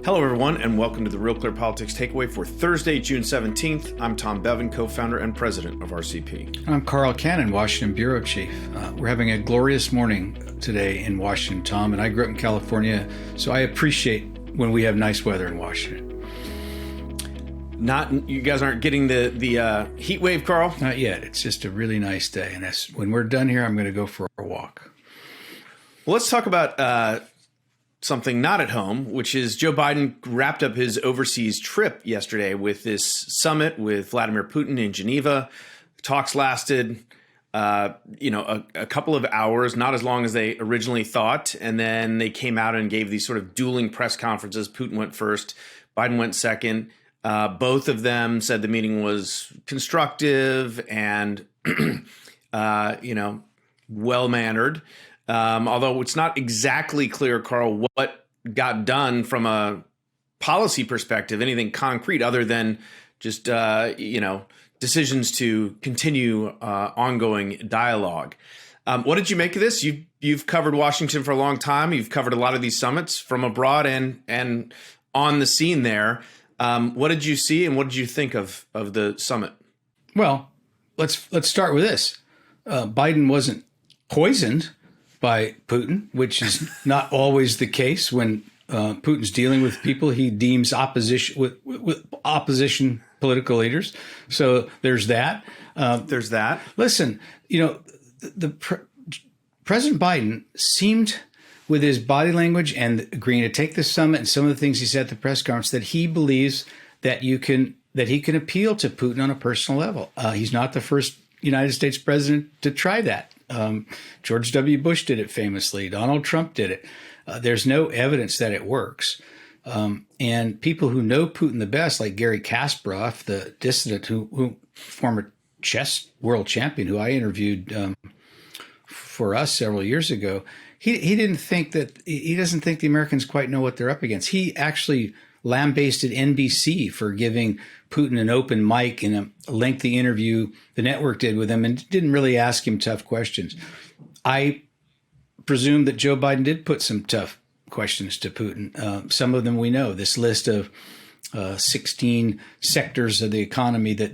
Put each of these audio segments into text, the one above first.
Hello, everyone, and welcome to the RealClearPolitics Takeaway for Thursday, June 17th. I'm Tom Bevan, co-founder and president of RCP. I'm Carl Cannon, Washington Bureau Chief. We're having a glorious morning today in Washington, Tom, and I grew up in California, so I appreciate when we have nice weather in Washington. You guys aren't getting the heat wave, Carl? Not yet. It's just a really nice day, and when we're done here, I'm going to go for a walk. Well, let's talk about something not at home, which is Joe Biden wrapped up his overseas trip yesterday with this summit with Vladimir Putin in Geneva. Talks lasted, a couple of hours, not as long as they originally thought. And then they came out and gave these sort of dueling press conferences. Putin went first, Biden went second. Both of them said the meeting was constructive and, well-mannered. Although it's not exactly clear, Carl, what got done from a policy perspective, anything concrete other than just, decisions to continue ongoing dialogue. What did you make of this? You've covered Washington for a long time. You've covered a lot of these summits from abroad and on the scene there. What did you see and what did you think of the summit? Well, let's start with this. Biden wasn't poisoned by Putin, which is not always the case when Putin's dealing with people he deems opposition with opposition political leaders. So there's that. Listen, President Biden seemed, with his body language and agreeing to take this summit and some of the things he said at the press conference, that he believes that he can appeal to Putin on a personal level. He's not the first United States president to try that. George W. Bush did it famously. Donald Trump did it. There's no evidence that it works. And people who know Putin the best, like Gary Kasparov, the dissident, who former chess world champion, who I interviewed for us several years ago, he doesn't think the Americans quite know what they're up against. He actually lambasted NBC for giving Putin an open mic in a lengthy interview the network did with him and didn't really ask him tough questions. I presume that Joe Biden did put some tough questions to Putin. Some of them we know. This list of 16 sectors of the economy that,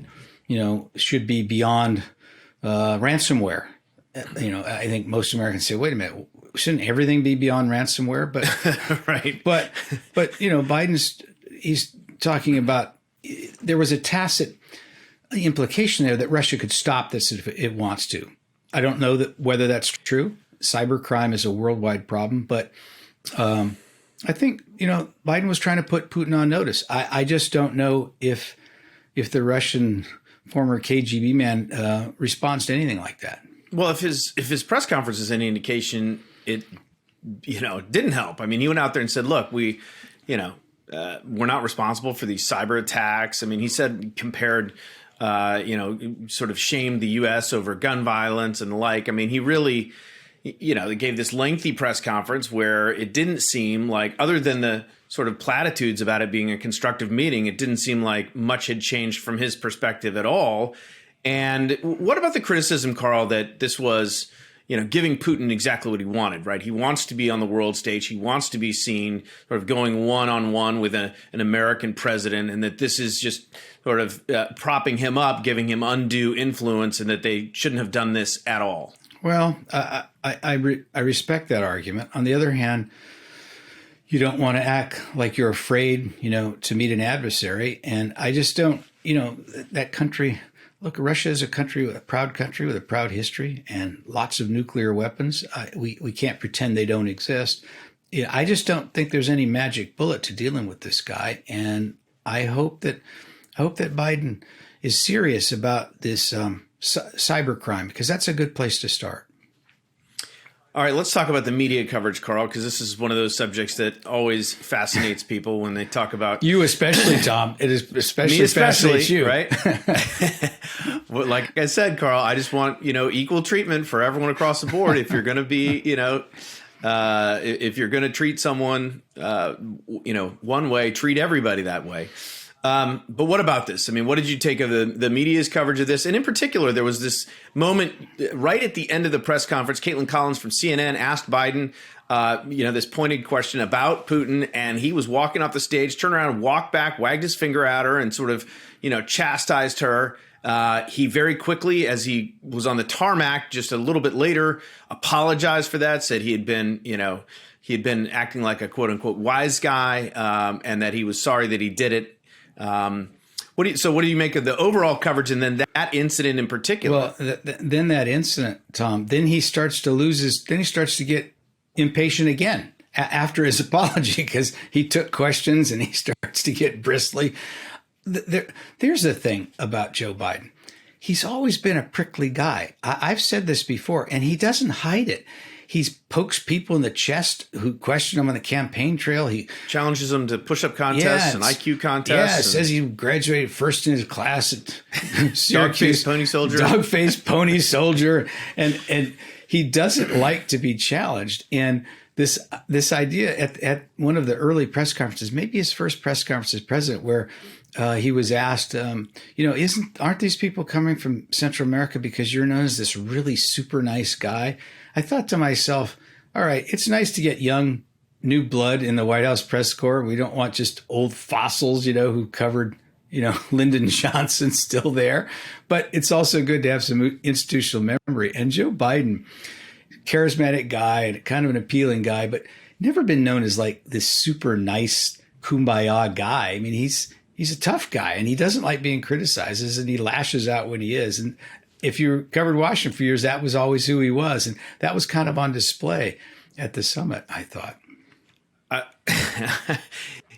should be beyond ransomware. I think most Americans say, wait a minute, shouldn't everything be beyond ransomware? But right. But he's talking about, there was a tacit implication there that Russia could stop this if it wants to. I don't know whether that's true. Cybercrime is a worldwide problem, but I think Biden was trying to put Putin on notice. I just don't know if the Russian former KGB man responds to anything like that. Well, if his press conference is any indication, it didn't help. I mean, he went out there and said, "Look, we're not responsible for these cyber attacks." I mean, he said compared, sort of shamed the U.S. over gun violence and the like. I mean, he really, they gave this lengthy press conference where it didn't seem like, other than the sort of platitudes about it being a constructive meeting, it didn't seem like much had changed from his perspective at all. And what about the criticism, Carl, that this was, giving Putin exactly what he wanted, right? He wants to be on the world stage. He wants to be seen sort of going one-on-one with an American president, and that this is just sort of propping him up, giving him undue influence, and that they shouldn't have done this at all. Well, I respect that argument. On the other hand, you don't want to act like you're afraid, to meet an adversary. And I just don't, that country... Look, Russia is a country with a proud history and lots of nuclear weapons. We can't pretend they don't exist. I just don't think there's any magic bullet to dealing with this guy. And I hope that Biden is serious about this cybercrime, because that's a good place to start. All right, let's talk about the media coverage, Carl, because this is one of those subjects that always fascinates people when they talk about you, especially Tom. It is especially fascinates you, right? Well, like I said, Carl, I just want equal treatment for everyone across the board. If you're going to be, if you're going to treat someone, one way, treat everybody that way. But what about this? I mean, what did you take of the media's coverage of this? And in particular, there was this moment right at the end of the press conference. Caitlin Collins from CNN asked Biden, this pointed question about Putin, and he was walking off the stage, turned around, walked back, wagged his finger at her, and sort of, chastised her. He very quickly, as he was on the tarmac just a little bit later, apologized for that, said he had been acting like a quote unquote wise guy, and that he was sorry that he did it. What do you make of the overall coverage and then that incident in particular? Well, then that incident, Tom, then he starts to get impatient again after his apology, because he took questions and he starts to get bristly. There's the thing about Joe Biden. He's always been a prickly guy. I've said this before, and he doesn't hide it. He pokes people in the chest who question him on the campaign trail. He challenges them to push-up contests and IQ contests. Yeah, says he graduated first in his class at Dog-faced pony soldier. Dog-faced pony soldier. And he doesn't like to be challenged. And this idea at one of the early press conferences, maybe his first press conference as president, where he was asked, aren't these people coming from Central America because you're known as this really super nice guy? I thought to myself, all right, it's nice to get young, new blood in the White House press corps. We don't want just old fossils, who covered, Lyndon Johnson still there. But it's also good to have some institutional memory. And Joe Biden, charismatic guy and kind of an appealing guy, but never been known as like this super nice kumbaya guy. I mean, he's a tough guy, and he doesn't like being criticized, and he lashes out when he is. And if you covered Washington for years, that was always who he was. And that was kind of on display at the summit, I thought.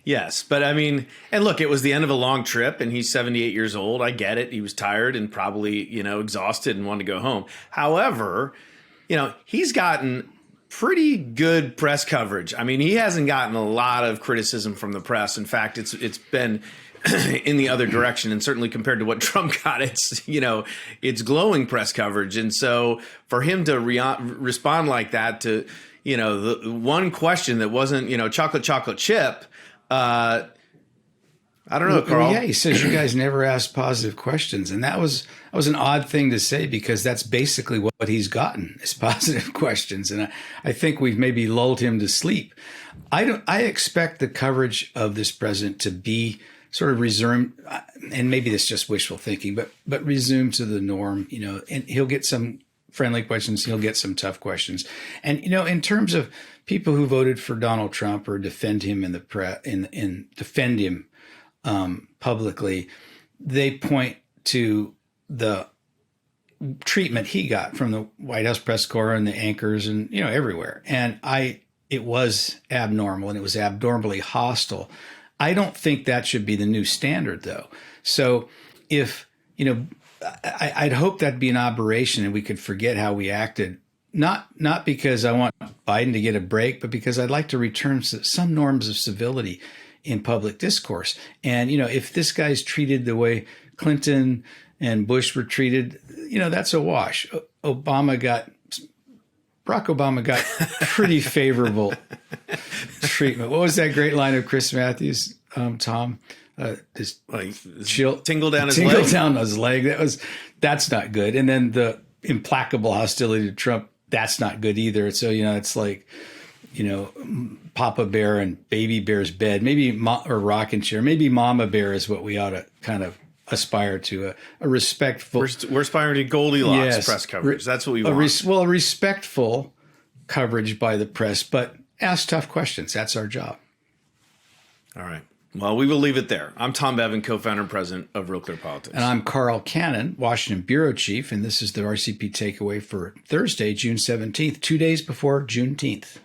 Yes. But I mean, and look, it was the end of a long trip, and he's 78 years old. I get it. He was tired and probably, exhausted and wanted to go home. However, he's gotten pretty good press coverage. I mean, he hasn't gotten a lot of criticism from the press. In fact, it's been in the other direction, and certainly compared to what Trump got, it's glowing press coverage. And so for him to respond like that to, the one question that wasn't, chocolate chip, I don't know, Carl. Yeah, he says you guys never ask positive questions, and that was an odd thing to say, because that's basically what he's gotten is positive questions, and I think we've maybe lulled him to sleep. I expect the coverage of this president to be sort of resume, and maybe this is just wishful thinking, but resume to the norm. And he'll get some friendly questions, he'll get some tough questions, and in terms of people who voted for Donald Trump or defend him in the press, defend him publicly, they point to the treatment he got from the White House press corps and the anchors and, everywhere. And it was abnormal, and it was abnormally hostile. I don't think that should be the new standard, though. So if, I'd hope that'd be an aberration and we could forget how we acted, not because I want Biden to get a break, but because I'd like to return to some norms of civility in public discourse. And, if this guy's treated the way Clinton and Bush were treated, that's a wash. Barack Obama got pretty favorable treatment. What was that great line of Chris Matthews, Tom? Tingle down his leg. That's not good. And then the implacable hostility to Trump, that's not good either. So, it's like, Papa Bear and Baby Bear's bed, or rocking chair. Maybe Mama Bear is what we ought to kind of aspire to, a respectful. We're aspiring to Goldilocks press coverage. That's what we want. A respectful coverage by the press, but ask tough questions. That's our job. All right. Well, we will leave it there. I'm Tom Bevan, co-founder and president of RealClear Politics. And I'm Carl Cannon, Washington bureau chief, and this is the RCP Takeaway for Thursday, June 17th, 2 days before Juneteenth.